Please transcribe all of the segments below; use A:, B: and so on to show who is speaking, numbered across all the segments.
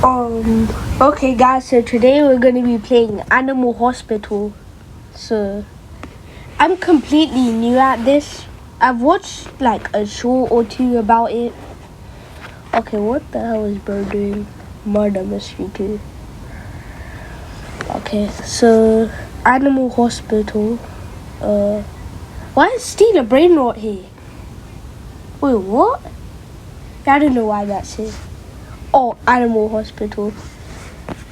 A: Okay guys, so today we're gonna be playing Animal Hospital. So I'm completely new at this. I've watched like a show or two about it. Okay, what the hell is bro doing? Murder mystery too. Okay, so Animal Hospital. Why is Steel a brain rot here? Wait, what? I don't know why that's here. Oh, Animal Hospital.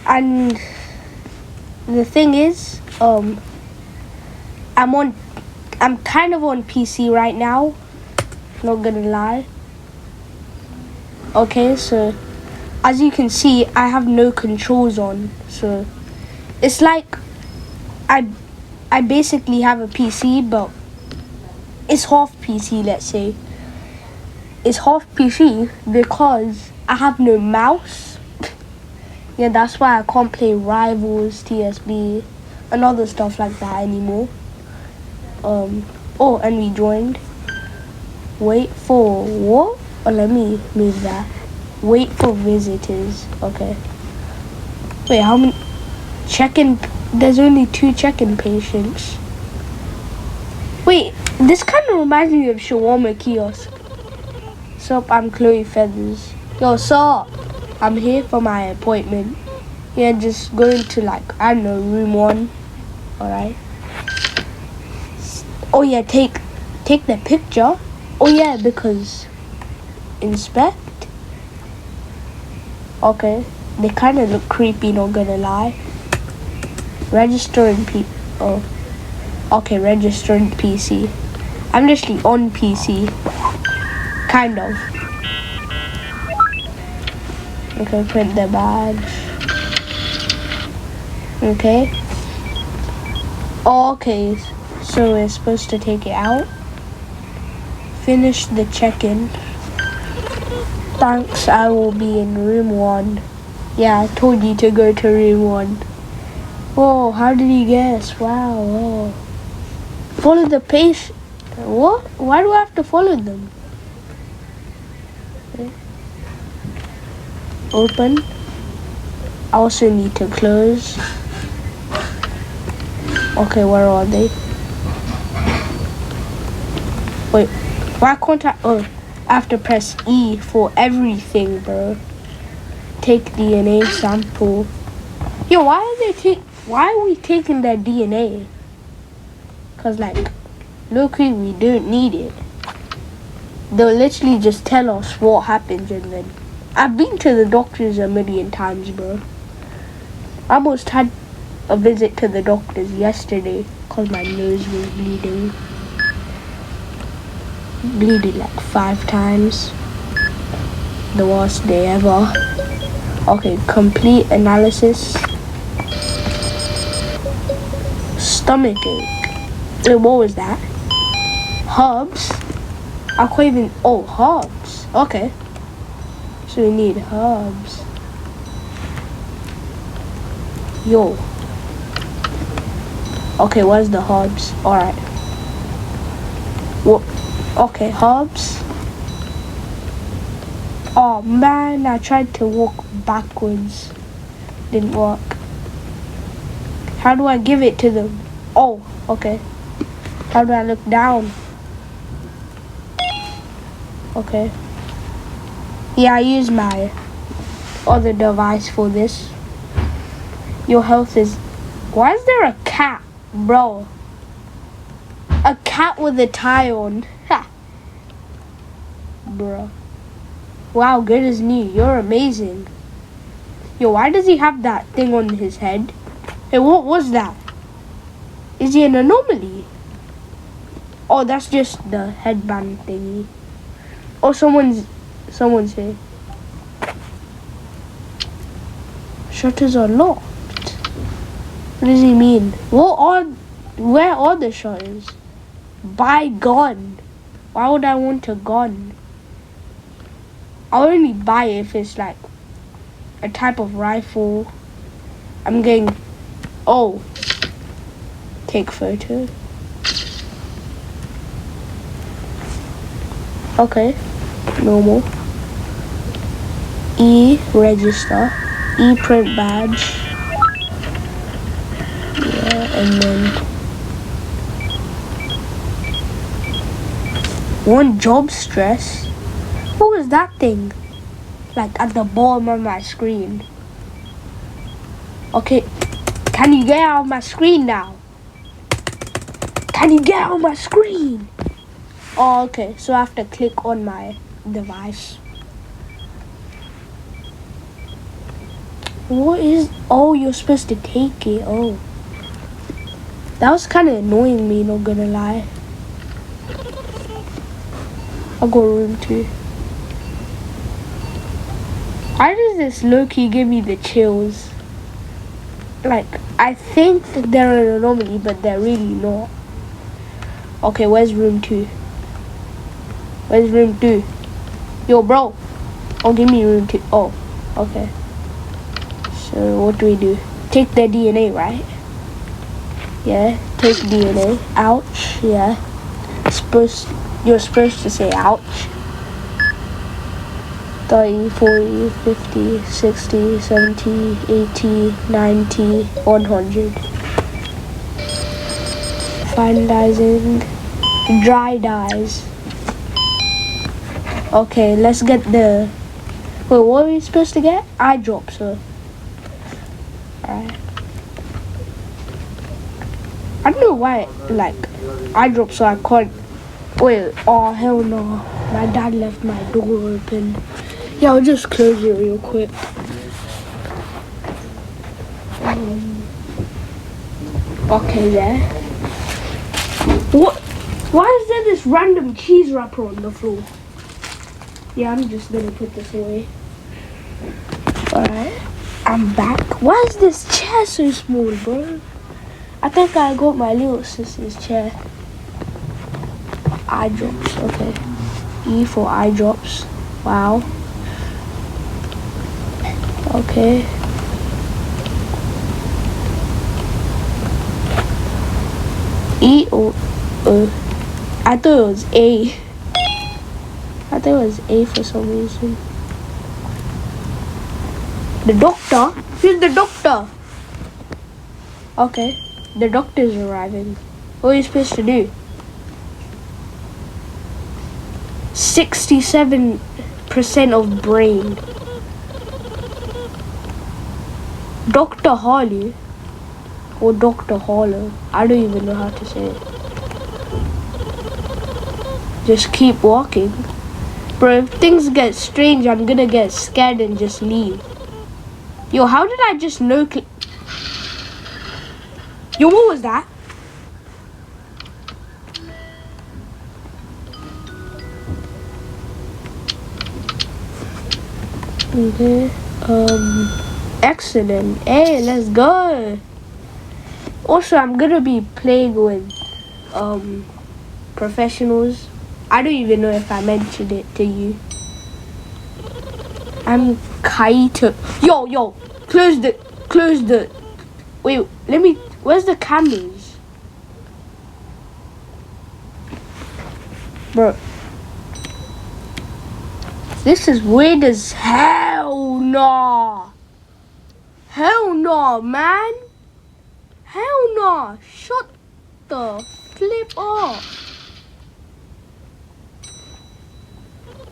A: And the thing is, I'm kind of on PC right now, not gonna lie. Okay, so as you can see, I have no controls on, so it's like I basically have a PC, but it's half PC, let's say. It's half PC because I have no mouse. Yeah, that's why I can't play Rivals, TSB, and other stuff like that anymore. Oh, and we joined. Wait for what? Oh, let me move that. Wait for visitors. Okay. Wait, how many? Check-in. There's only 2 check-in patients. Wait, this kind of reminds me of Shawarma Kiosk. Sup, I'm Chloe Feathers. Yo, sup? I'm here for my appointment. Yeah, just going to like, I don't know, room 1. Alright. Oh yeah, take the picture. Oh yeah, because inspect. Okay, they kind of look creepy, not gonna lie. Registering oh, okay, registering PC. I'm literally on PC, kind of. Okay, print the badge. Okay. Oh, okay, so we're supposed to take it out. Finish the check-in. Thanks, I will be in room 1. Yeah, I told you to go to room 1. Whoa, how did he guess? Wow, whoa. Follow the patient. What? Why do I have to follow them? Okay. Open. I also need to close. Okay, where are they? Wait, why can't I? Oh, I have to press E for everything, bro. Take DNA sample. Yo, why are we taking their DNA? Cause like, low-key, we don't need it. They'll literally just tell us what happens, and then I've been to the doctors a million times, bro. I almost had a visit to the doctors yesterday cause my nose was bleeding. Bleeding like 5 times. The worst day ever. Okay, complete analysis. Stomach ache. Wait, what was that? Herbs? I can't even. Oh, herbs. Okay. So we need herbs. Yo. Okay, where's the herbs? Alright. What? Okay, herbs. Oh man, I tried to walk backwards. Didn't work. How do I give it to them? Oh, okay. How do I look down? Okay. Yeah, I use my other device for this. Your health is... Why is there a cat, bro? A cat with a tie on. Ha. Bro. Wow, good as new. You're amazing. Yo, why does he have that thing on his head? Hey, what was that? Is he an anomaly? Oh, that's just the headband thingy. Oh, someone's here. Shutters are locked. What does he mean? Where are the shutters? Buy gun. Why would I want a gun? I'll only buy it if it's like a type of rifle. I'm getting... Oh. Take photo. Okay. Normal. E, register. E-print badge. Yeah, and then one job stress. What was that thing? Like at the bottom of my screen. Okay, can you get out of my screen now? Can you get out of my screen? Oh, okay, so I have to click on my device. What is... Oh, you're supposed to take it. Oh. That was kind of annoying me, not gonna lie. I'll go room 2. Why does this low-key give me the chills? Like, I think they're an anomaly, but they're really not. Okay, where's room 2? Where's room 2? Yo, bro. Oh, give me room 2. Oh, okay. So, what do we do? Take their DNA, right? Yeah, take DNA. Ouch, yeah. You're supposed to say ouch. 30, 40, 50, 60, 70, 80, 90, 100. Fine dicing. Dry dyes. Okay, let's get the... Wait, what are we supposed to get? Eye drops, so... Alright. I don't know why, like, eye drops so I can't... Wait, oh, hell no. My dad left my door open. Yeah, I'll just close it real quick. Okay, yeah. What? Why is there this random cheese wrapper on the floor? Yeah, I'm just gonna put this away. Alright, I'm back. Why is this chair so small, bro? I think I got my little sister's chair. Eye drops, okay. E for eye drops. Wow. Okay. E or I thought it was A. I thought it was A for some reason. The doctor? Who's the doctor? Okay. The doctor's arriving. What are you supposed to do? 67% of brain. Dr. Harley or Dr. Harlow. I don't even know how to say it. Just keep walking. Bro, if things get strange, I'm gonna get scared and just leave. Yo, how did I just know? Yo, what was that? Okay. Excellent. Hey, let's go. Also, I'm gonna be playing with professionals. I don't even know if I mentioned it to you. I'm Kaito. Yo, close the. Wait, let me. Where's the cameras? Bro. This is weird as hell. Nah. Hell no, man. Hell no. Shut the flip up.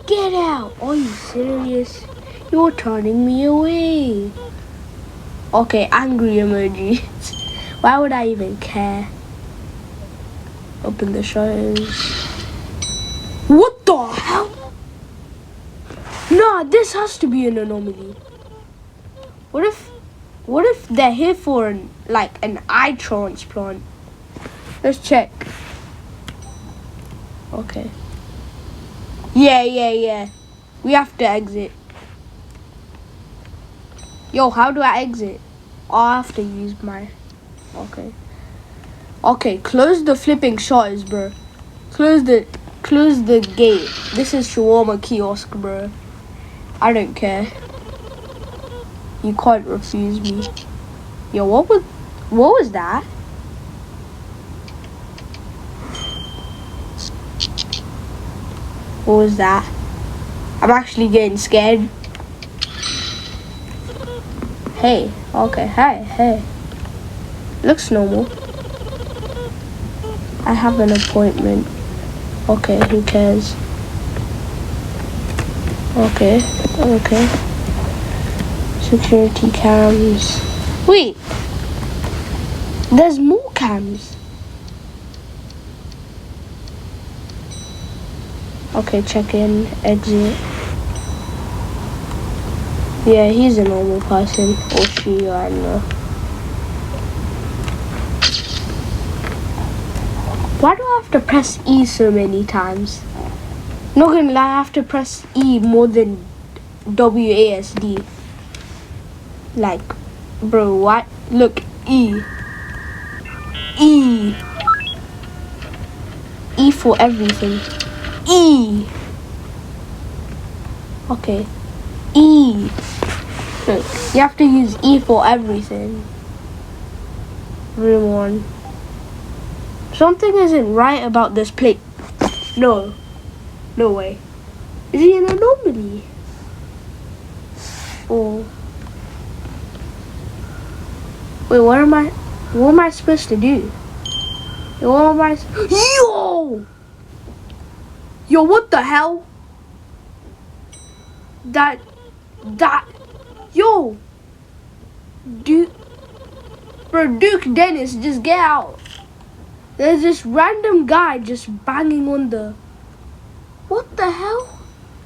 A: Get out. Are you serious? You're turning me away. Okay, angry emoji. Why would I even care? Open the shutters. What the hell? Nah, this has to be an anomaly. What if they're here for an eye transplant? Let's check. Okay. Yeah. We have to exit. Yo, how do I exit? Oh, I have to use my... Okay, close the flipping shutters, bro. Close the gate. This is shawarma kiosk, bro. I don't care. You can't refuse me. Yo, what was that? What was that? I'm actually getting scared. Hey, okay, hey. Looks normal. I have an appointment. Okay, who cares? Okay. Security cams. Wait, there's more cams. Okay, check in, exit. Yeah, he's a normal person. Or she, I don't know. Why do I have to press E so many times? Not gonna lie, I have to press E more than WASD. Like, bro, what? Look, E. E for everything. E. Okay. E. Look, you have to use E for everything. Room 1. Something isn't right about this plate. No way. Is he an anomaly? Or wait, what am I supposed to do? Yo, what the hell? Yo, Duke Dennis, just get out. There's this random guy just banging on the... What the hell?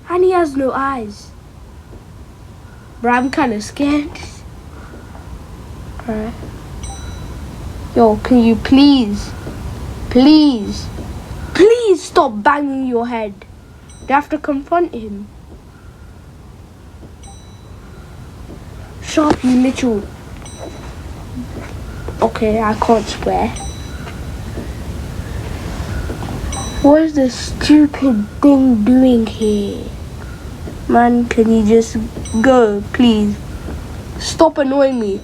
A: And he has no eyes. Bro, I'm kind of scared. Alright. Yo, can you please stop banging your head? You have to confront him. Shut up, you little... Okay, I can't swear. What is this stupid thing doing here? Man, can you just go, please? Stop annoying me.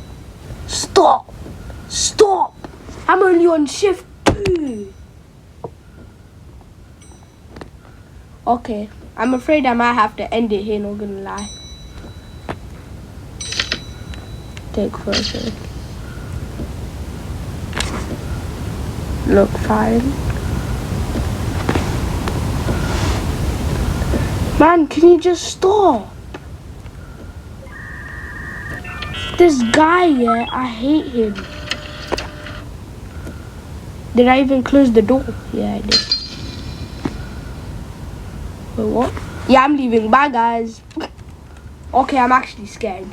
A: Stop. I'm only on shift 2. Okay, I'm afraid I might have to end it here, not gonna lie. Take photo. Look fine. Man, can you just stop? This guy, yeah, I hate him. Did I even close the door? Yeah, I did. Wait, what? Yeah, I'm leaving. Bye, guys. Okay, I'm actually scared.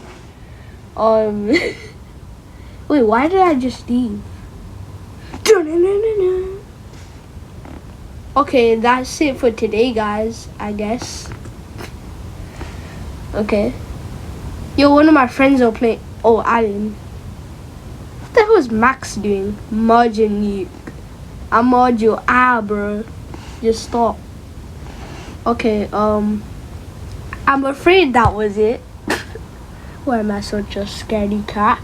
A: Wait, why did I just leave? Okay, that's it for today, guys, I guess. Okay. Yo, one of my friends are playing... Oh, Alan. What the hell is Max doing? Merging you. I merge your eye, bro. Just stop. Okay, I'm afraid that was it. Why am I such a scaredy cat?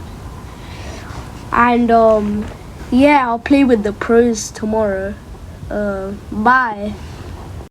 A: And, yeah, I'll play with the pros tomorrow. Bye.